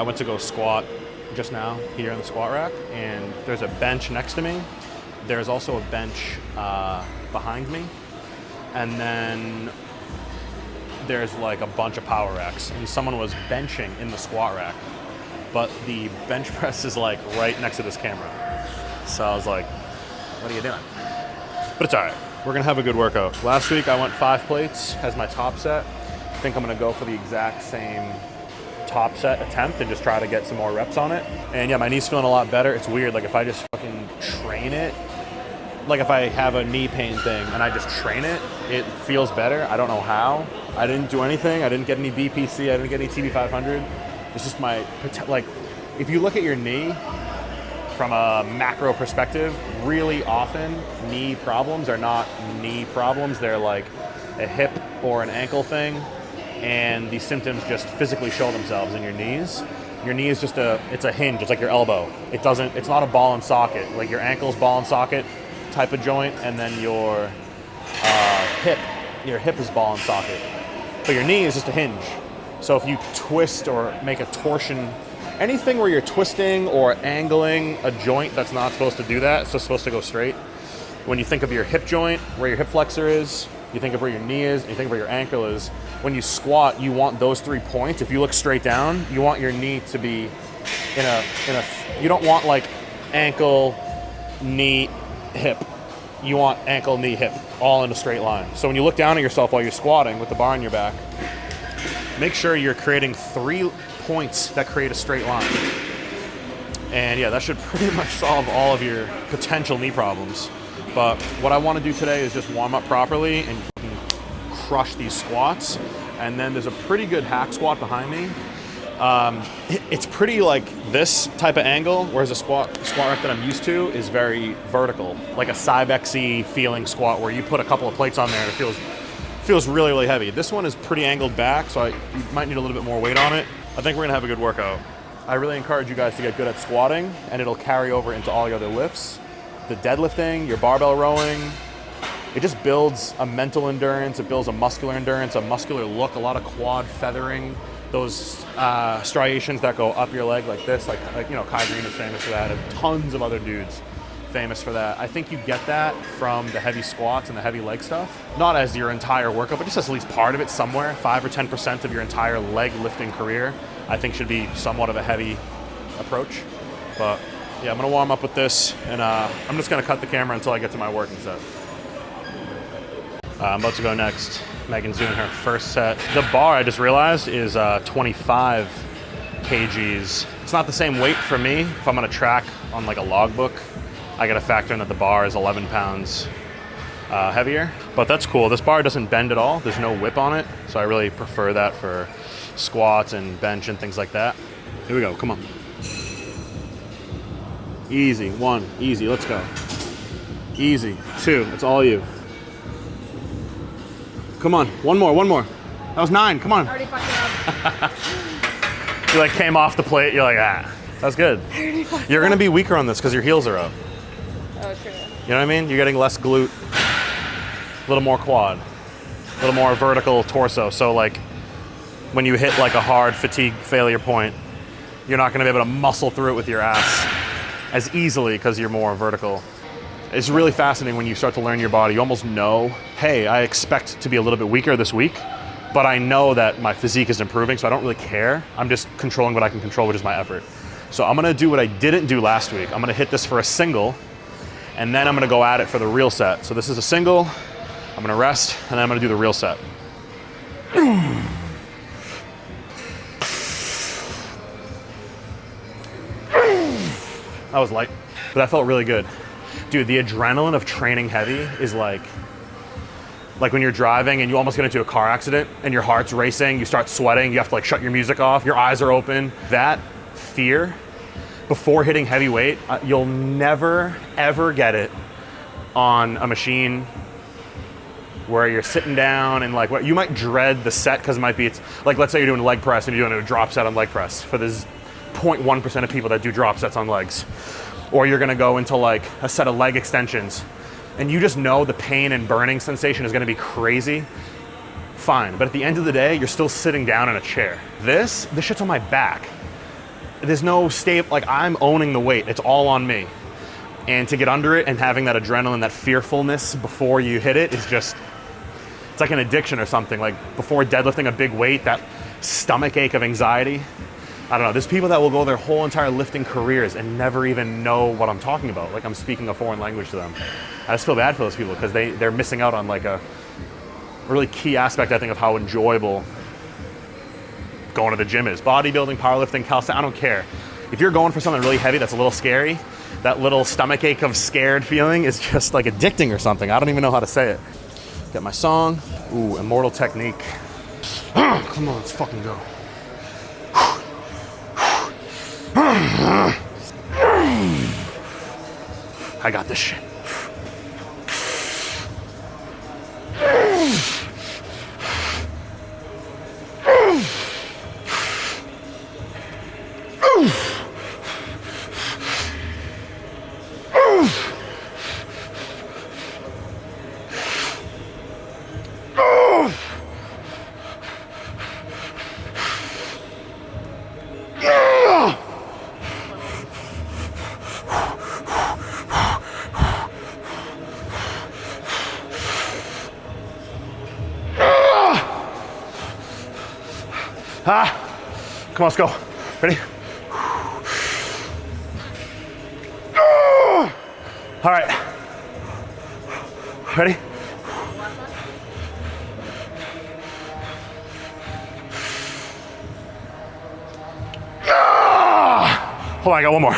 I went to go squat just now here in the squat rack, and there's a bench next to me. There's also a bench behind me, and then there's like a bunch of power racks, and someone was benching in the squat rack, but the bench press is like right next to this camera. So I was like, what are you doing? But it's all right. We're gonna have a good workout. Last week I went 5 plates as my top set. I think I'm gonna go for the exact same top set attempt and just try to get some more reps on it. And yeah, my knee's feeling a lot better. It's weird, like if I just fucking train it, like if I have a knee pain thing and I just train it, it feels better. I don't know how. I didn't do anything. I didn't get any BPC. I didn't get any TB500. It's just my, like, if you look at your knee from a macro perspective, really often knee problems are not knee problems. They're like a hip or an ankle thing, and these symptoms just physically show themselves in your knees. Your knee is just it's a hinge. It's like your elbow. It's not a ball and socket. Like your ankle's ball and socket type of joint, and then your hip is ball and socket. But your knee is just a hinge. So if you twist or make a torsion, anything where you're twisting or angling a joint that's not supposed to do that, it's just supposed to go straight. When you think of your hip joint, where your hip flexor is, you think of where your knee is, and you think of where your ankle is. When you squat, you want those 3 points. If you look straight down, you want your knee to be you don't want like ankle, knee, hip. You want ankle, knee, hip, all in a straight line. So when you look down at yourself while you're squatting with the bar on your back, make sure you're creating 3 points that create a straight line. And yeah, that should pretty much solve all of your potential knee problems. But what I want to do today is just warm up properly and crush these squats. And then there's a pretty good hack squat behind me. It's pretty like this type of angle, whereas a squat rack that I'm used to is very vertical, like a Cybex-y feeling squat where you put a couple of plates on there and it feels really, really heavy. This one is pretty angled back, so you might need a little bit more weight on it. I think we're gonna have a good workout. I really encourage you guys to get good at squatting, and it'll carry over into all your other lifts. The deadlifting, your barbell rowing, it just builds a mental endurance, it builds a muscular endurance, a muscular look, a lot of quad feathering, those striations that go up your leg like this, like you know, Kai Green is famous for that, and tons of other dudes famous for that. I think you get that from the heavy squats and the heavy leg stuff. Not as your entire workout, but just as at least part of it somewhere. 5 or 10% of your entire leg lifting career, I think should be somewhat of a heavy approach. But yeah, I'm gonna warm up with this, and I'm just gonna cut the camera until I get to my working set. I'm about to go next. Megan's doing her first set. The bar, I just realized, is 25 kgs. It's not the same weight for me. If I'm gonna track on like a logbook, I gotta factor in that the bar is 11 pounds heavier, but that's cool. This bar doesn't bend at all. There's no whip on it, so I really prefer that for squats and bench and things like that. Here we go, come on. Easy, 1, easy, let's go. Easy, 2, it's all you. Come on, one more. That was 9, come on. Already fucking up. You like came off the plate, you're like, that's good. You're gonna be weaker on this because your heels are up. Oh, true. You know what I mean? You're getting less glute, a little more quad, a little more vertical torso. So like when you hit like a hard fatigue failure point, you're not gonna be able to muscle through it with your ass as easily because you're more vertical. It's really fascinating when you start to learn your body. You almost know, hey, I expect to be a little bit weaker this week, but I know that my physique is improving, so I don't really care. I'm just controlling what I can control, which is my effort. So I'm gonna do what I didn't do last week. I'm gonna hit this for a single, and then I'm gonna go at it for the real set. So this is a single, I'm gonna rest, and then I'm gonna do the real set. That was light, but that felt really good. Dude, the adrenaline of training heavy is like when you're driving and you almost get into a car accident and your heart's racing, you start sweating, you have to like shut your music off, your eyes are open. That fear before hitting heavy weight, you'll never ever get it on a machine where you're sitting down and like what you might dread the set because it's like, let's say you're doing leg press and you're doing a drop set on leg press. For this 0.1% of people that do drop sets on legs. Or you're gonna go into like a set of leg extensions and you just know the pain and burning sensation is gonna be crazy, fine. But at the end of the day, you're still sitting down in a chair. This shit's on my back. there's no like I'm owning the weight. It's all on me. And to get under it and having that adrenaline, that fearfulness before you hit it is just, it's like an addiction or something. Like before deadlifting a big weight, that stomach ache of anxiety. I don't know, there's people that will go their whole entire lifting careers and never even know what I'm talking about. Like I'm speaking a foreign language to them. I just feel bad for those people because they're missing out on like a really key aspect, I think, of how enjoyable going to the gym is. Bodybuilding, powerlifting, calisthenics, I don't care. If you're going for something really heavy that's a little scary, that little stomach ache of scared feeling is just like addicting or something. I don't even know how to say it. Get my song. Ooh, Immortal Technique. Come on, let's fucking go. I got this shit. Come on, let's go. Ready? All right. Ready? Hold on, I got one more.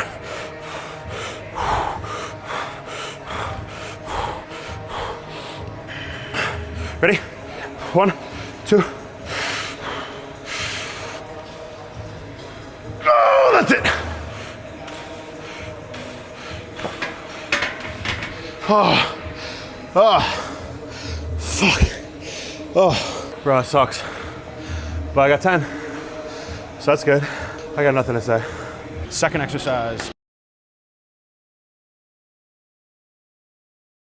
Ready? 1, 2. That's it. Fuck. Bro, it sucks. But I got 10. So that's good. I got nothing to say. Second exercise.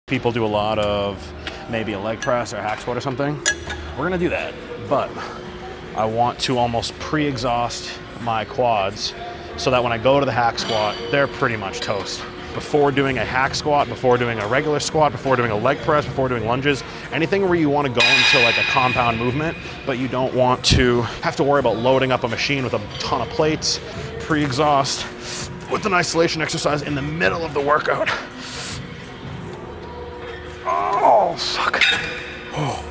People do a lot of maybe a leg press or hack squat or something. We're gonna do that, but I want to almost pre-exhaust my quads so that when I go to the hack squat, they're pretty much toast. Before doing a hack squat, before doing a regular squat, before doing a leg press, before doing lunges, anything where you want to go into like a compound movement, but you don't want to have to worry about loading up a machine with a ton of plates, pre-exhaust with an isolation exercise in the middle of the workout. Oh, fuck. Oh.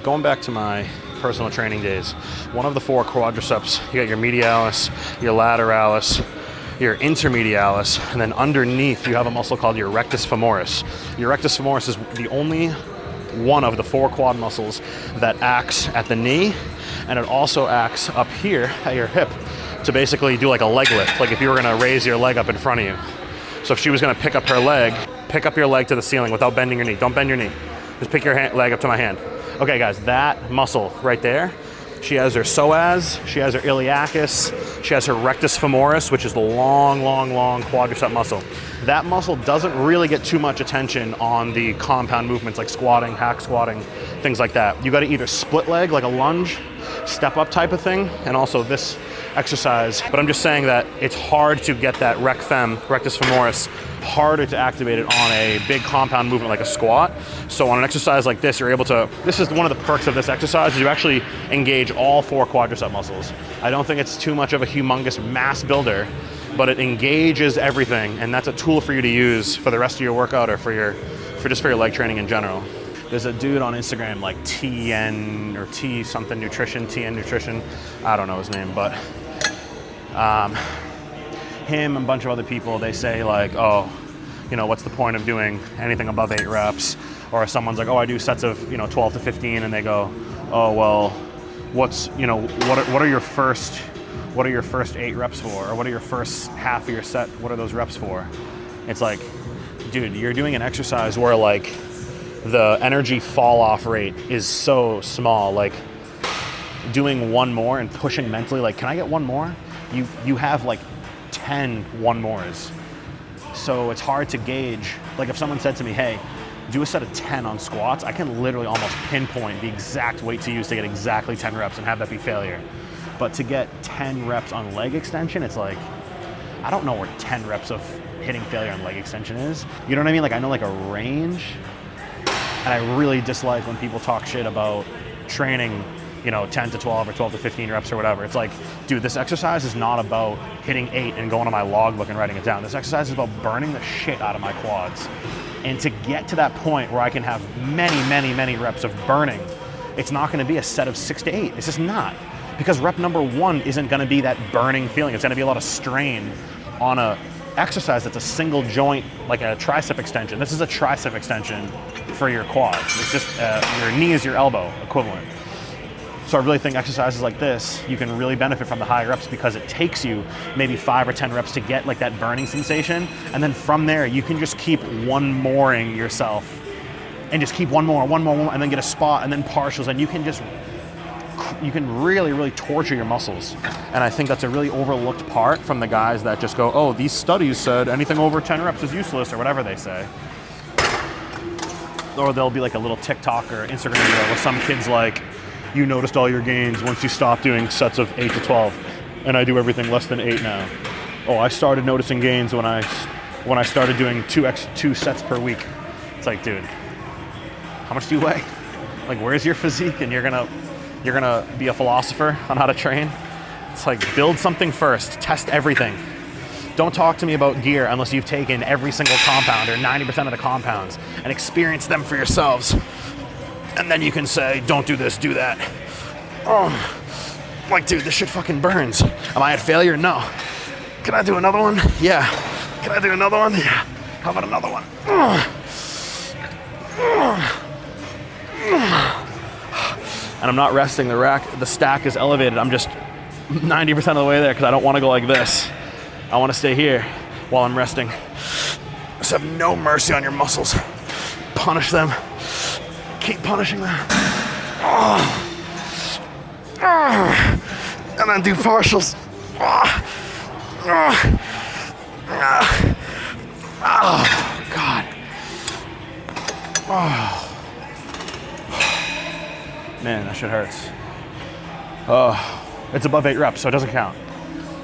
Going back to my personal training days, one of the 4 quadriceps, you got your medialis, your lateralis, your intermedialis, and then underneath you have a muscle called your rectus femoris. Your rectus femoris is the only one of the 4 quad muscles that acts at the knee, and it also acts up here at your hip to basically do like a leg lift, like if you were gonna raise your leg up in front of you. So if she was gonna pick up her leg, pick up your leg to the ceiling without bending your knee. Don't bend your knee. Just pick your leg up to my hand. Okay guys, that muscle right there, she has her psoas, she has her iliacus, she has her rectus femoris, which is the long quadricep muscle. That muscle doesn't really get too much attention on the compound movements like squatting, hack squatting, things like that. You gotta either split leg, like a lunge, step up type of thing, and also this exercise. But I'm just saying that it's hard to get that rectus femoris, harder to activate it on a big compound movement like a squat. So on an exercise like this, you're able to, this is one of the perks of this exercise, is you actually engage all 4 quadricep muscles. I don't think it's too much of a humongous mass builder, but it engages everything, and that's a tool for you to use for the rest of your workout or for just your leg training in general. There's a dude on Instagram like TN or T something nutrition, TN nutrition, I don't know his name, but him and a bunch of other people, they say like, oh, you know, what's the point of doing anything above 8 reps? Or someone's like, oh, I do sets of, 12 to 15, and they go, oh, well, what are your first 8 reps for? Or what are your first half of your set? What are those reps for? It's like, dude, you're doing an exercise where like the energy fall off rate is so small. Like doing one more and pushing mentally, like, can I get one more? You have like 10 one mores. So it's hard to gauge. Like if someone said to me, hey, do a set of 10 on squats, I can literally almost pinpoint the exact weight to use to get exactly 10 reps and have that be failure. But to get 10 reps on leg extension, it's like, I don't know where 10 reps of hitting failure on leg extension is. You know what I mean? Like, I know like a range, and I really dislike when people talk shit about training, you know, 10 to 12 or 12 to 15 reps or whatever. It's like, dude, this exercise is not about hitting 8 and going on my logbook and writing it down. This exercise is about burning the shit out of my quads. And to get to that point where I can have many reps of burning, it's not gonna be a set of 6 to 8. It's just not. Because rep number 1 isn't gonna be that burning feeling. It's gonna be a lot of strain on a exercise that's a single joint, like a tricep extension. This is a tricep extension for your quads. It's just your knee is your elbow equivalent. So I really think exercises like this, you can really benefit from the higher reps because it takes you maybe 5 or 10 reps to get like that burning sensation. And then from there, you can just keep one-moring yourself and just keep one more, and then get a spot and then partials. And you can really torture your muscles. And I think that's a really overlooked part from the guys that just go, oh, these studies said anything over 10 reps is useless, or whatever they say. Or there'll be like a little TikTok or Instagram video where some kid's like, you noticed all your gains once you stopped doing sets of 8 to 12, and I do everything less than 8 now. Oh, I started noticing gains when I started doing two sets per week. It's like, dude, how much do you weigh? Like, where's your physique? And you're gonna be a philosopher on how to train? It's like, build something first, test everything. Don't talk to me about gear unless you've taken every single compound or 90% of the compounds and experienced them for yourselves. And then you can say, don't do this, do that. Oh, like, dude, this shit fucking burns. Am I at failure? No. Can I do another one? Yeah. Can I do another one? Yeah. How about another one? And I'm not resting. The stack is elevated. I'm just 90% of the way there because I don't want to go like this. I want to stay here while I'm resting. Just have no mercy on your muscles. Punish them. Keep punishing them. And then do partials. Oh, God. Man, that shit hurts. It's above 8 reps, so it doesn't count.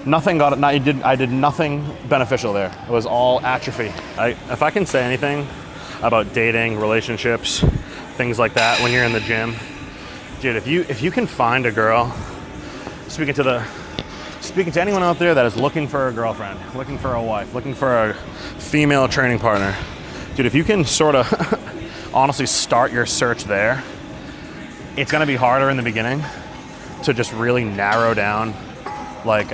Nothing got it. I did nothing beneficial there. It was all atrophy. If I can say anything about dating, relationships, things like that when you're in the gym, dude, if you can find a girl, speaking to anyone out there that is looking for a girlfriend, looking for a wife, looking for a female training partner, dude, if you can sort of honestly start your search there, it's gonna be harder in the beginning to just really narrow down like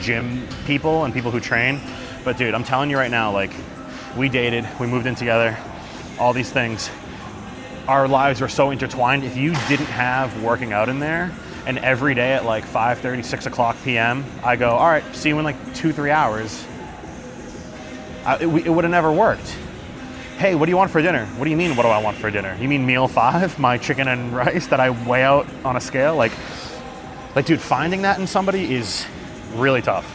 gym people and people who train. But dude, I'm telling you right now, like, we dated, we moved in together, all these things. Our lives were so intertwined. If you didn't have working out in there, and every day at like 5:30, 6 o'clock p.m., I go, all right, see you in like 2-3 hours, it would have never worked. Hey, what do you want for dinner? What do you mean, what do I want for dinner? You mean meal 5, my chicken and rice that I weigh out on a scale? Like, dude, finding that in somebody is really tough.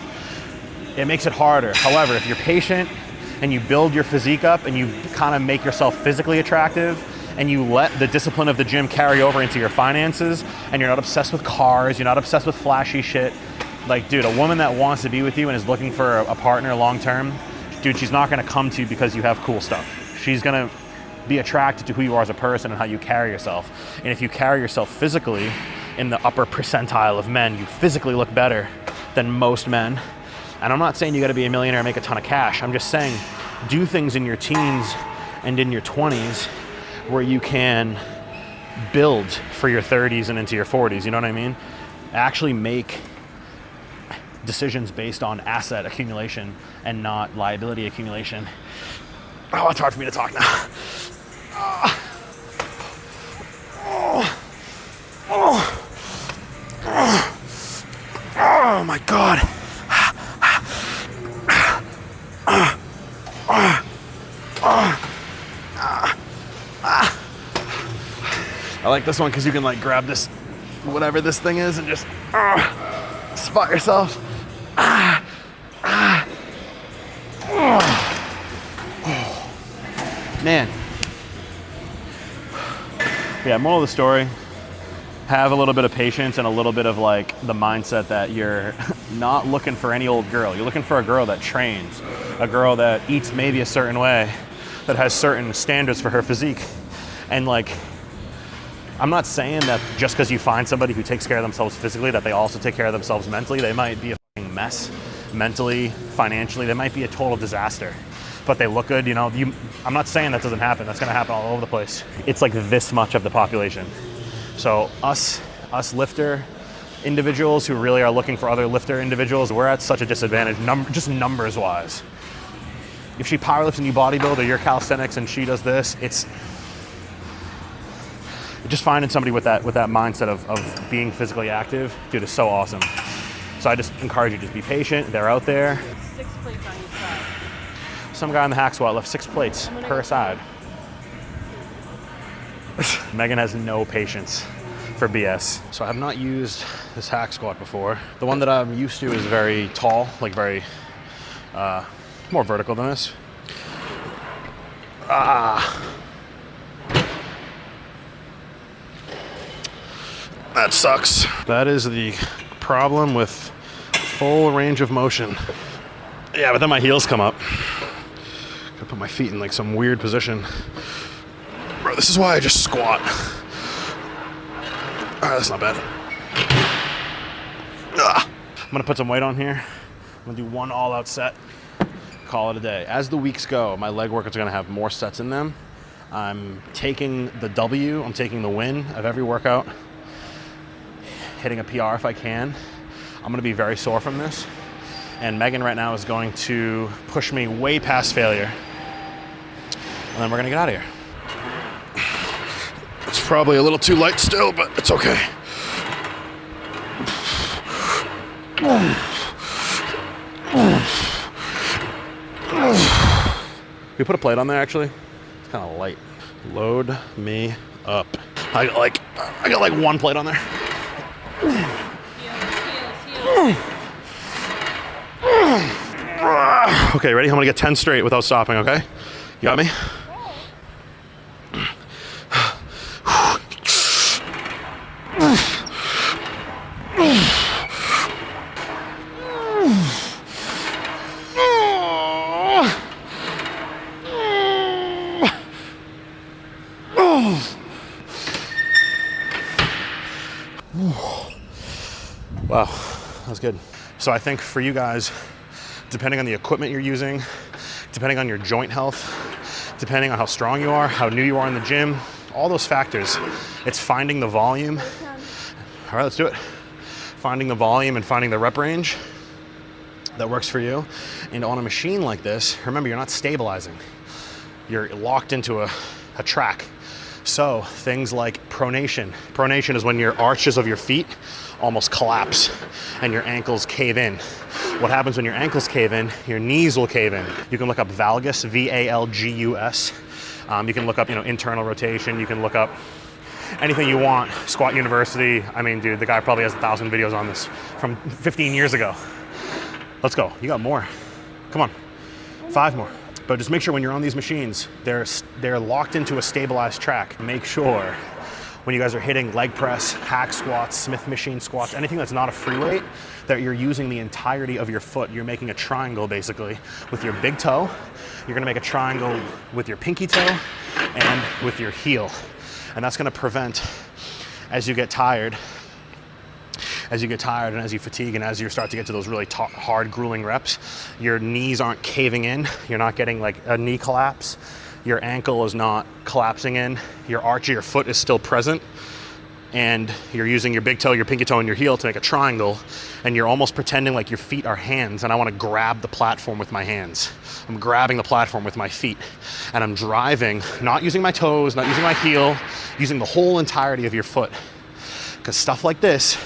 It makes it harder. However, if you're patient and you build your physique up and you kind of make yourself physically attractive and you let the discipline of the gym carry over into your finances and you're not obsessed with cars, you're not obsessed with flashy shit. Like, dude, a woman that wants to be with you and is looking for a partner long-term, dude, she's not gonna come to you because you have cool stuff. She's gonna be attracted to who you are as a person and how you carry yourself. And if you carry yourself physically in the upper percentile of men, you physically look better than most men. And I'm not saying you gotta be a millionaire and make a ton of cash. I'm just saying, do things in your teens and in your 20s where you can build for your 30s and into your 40s, you know what I mean? Actually make decisions based on asset accumulation and not liability accumulation. Oh, it's hard for me to talk now. Oh my God. I like this one because you can like grab this, whatever this thing is, and just spot yourself. Man. Yeah, moral of the story, have a little bit of patience and a little bit of like the mindset that you're not looking for any old girl. You're looking for a girl that trains, a girl that eats maybe a certain way, that has certain standards for her physique. And like, I'm not saying that just because you find somebody who takes care of themselves physically, that they also take care of themselves mentally. They might be a fucking mess mentally, financially. They might be a total disaster, but they look good. You know, I'm not saying that doesn't happen. That's gonna happen all over the place. It's like this much of the population. So us lifter individuals who really are looking for other lifter individuals, we're at such a disadvantage, just numbers wise. If she powerlifts and you bodybuild, or you're calisthenics and she does this, it's just finding somebody with that mindset of being physically active, dude, is so awesome. So I just encourage you, just be patient. They're out there. 6 plates on each side. Some guy in the hack squat left 6 plates per side. Megan has no patience for BS. So I have not used this hack squat before. The one that I'm used to is very tall, like very, more vertical than this. That sucks. That is the problem with full range of motion. Yeah, but then my heels come up. Gotta put my feet in like some weird position. Bro, this is why I just squat. All right, that's not bad. I'm gonna put some weight on here. I'm gonna do one all-out set, call it a day. As the weeks go, my leg workouts are gonna have more sets in them. I'm taking the W, I'm taking the win of every workout, hitting a PR if I can. I'm gonna be very sore from this. And Megan right now is going to push me way past failure. And then we're gonna get out of here. It's probably a little too light still, but it's okay. We put a plate on there actually. It's kind of light. Load me up. I got like one plate on there. Heels. Okay, ready? I'm gonna get 10 straight without stopping, okay? You got me? Wow, that was good. So I think for you guys, depending on the equipment you're using, depending on your joint health, depending on how strong you are, how new you are in the gym, all those factors, it's finding the volume. All right, let's do it. Finding the volume and finding the rep range that works for you. And on a machine like this, remember, you're not stabilizing. You're locked into a track. So things like pronation. Pronation is when your arches of your feet almost collapse and your ankles cave in. What happens when your ankles cave in? Your knees will cave in. You can look up valgus, V-A-L-G-U-S. You can look up, internal rotation. You can look up anything you want. Squat University. I mean, dude, the guy probably has 1,000 videos on this from 15 years ago. Let's go. You got more. Come on. 5 more. But just make sure when you're on these machines, they're locked into a stabilized track. Make sure when you guys are hitting leg press, hack squats, Smith machine squats, anything that's not a free weight, that you're using the entirety of your foot. You're making a triangle basically with your big toe. You're gonna make a triangle with your pinky toe and with your heel. And that's gonna prevent, as you get tired and as you fatigue and as you start to get to those really hard, grueling reps, your knees aren't caving in. You're not getting like a knee collapse. Your ankle is not collapsing in. Your arch of your foot is still present. And you're using your big toe, your pinky toe, and your heel to make a triangle. And you're almost pretending like your feet are hands, and I want to grab the platform with my hands. I'm grabbing the platform with my feet. And I'm driving, not using my toes, not using my heel, using the whole entirety of your foot. Because stuff like this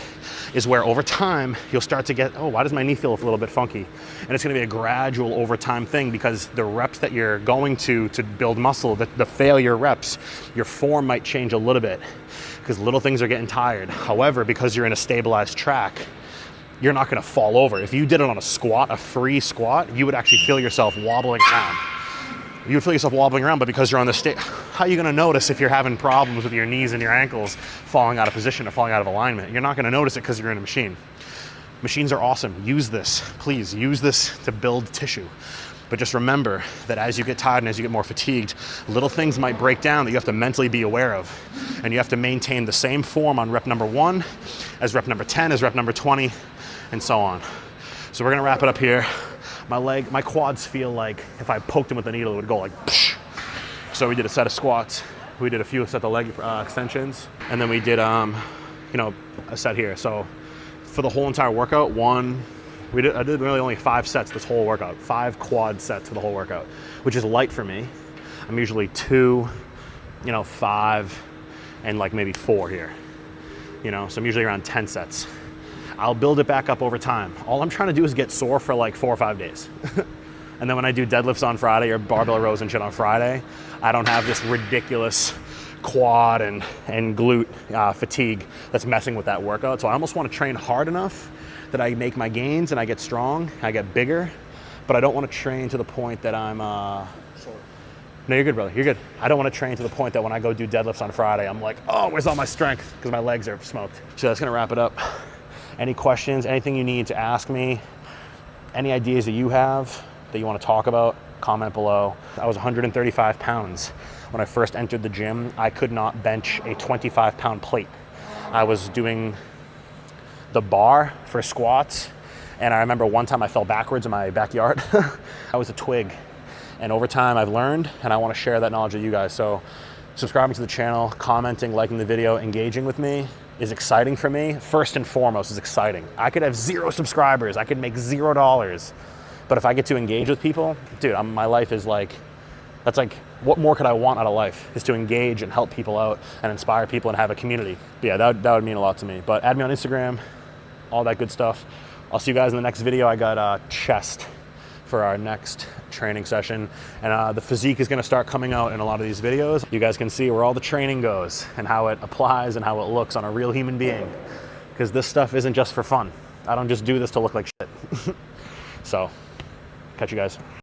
is where over time you'll start to get, oh, why does my knee feel a little bit funky? And it's gonna be a gradual over time thing, because the reps that you're going to build muscle, the failure reps, your form might change a little bit because little things are getting tired. However, because you're in a stabilized track, you're not gonna fall over. If you did it on a squat, a free squat, you would actually feel yourself wobbling around. You would feel yourself wobbling around, but because you're on the how are you gonna notice if you're having problems with your knees and your ankles falling out of position or falling out of alignment? You're not gonna notice it because you're in a machine. Machines are awesome. Use this, please. Use this to build tissue. But just remember that as you get tired and as you get more fatigued, little things might break down that you have to mentally be aware of. And you have to maintain the same form on rep number 1 as rep number 10, as rep number 20, and so on. So we're gonna wrap it up here. My quads feel like if I poked them with a needle, it would go like psh. So we did a set of squats. We did a few set of leg extensions. And then we did, a set here. So for the whole entire workout, I did really only 5 sets this whole workout, 5 quad sets for the whole workout, which is light for me. I'm usually 2, 5, and like maybe 4 here. So I'm usually around 10 sets. I'll build it back up over time. All I'm trying to do is get sore for like 4 or 5 days. And then when I do deadlifts on Friday or barbell rows and shit on Friday, I don't have this ridiculous quad and glute fatigue that's messing with that workout. So I almost want to train hard enough that I make my gains and I get strong, I get bigger, but I don't want to train to the point that I'm Sore. No, you're good, brother. You're good. I don't want to train to the point that when I go do deadlifts on Friday, I'm like, oh, where's all my strength? Because my legs are smoked. So that's going to wrap it up. Any questions, anything you need to ask me, any ideas that you have that you want to talk about, comment below. I was 135 pounds. When I first entered the gym, I could not bench a 25-pound plate. I was doing the bar for squats, and I remember one time I fell backwards in my backyard. I was a twig. And over time I've learned, and I want to share that knowledge with you guys. So subscribing to the channel, commenting, liking the video, engaging with me is exciting for me. First and foremost, is exciting. I could have 0 subscribers. I could make $0. But if I get to engage with people, dude, my life is like, that's like, what more could I want out of life? Is to engage and help people out and inspire people and have a community. But yeah, that would mean a lot to me. But add me on Instagram, all that good stuff. I'll see you guys in the next video. I got chest for our next training session. And the physique is gonna start coming out in a lot of these videos. You guys can see where all the training goes and how it applies and how it looks on a real human being. Because this stuff isn't just for fun. I don't just do this to look like shit. So, catch you guys.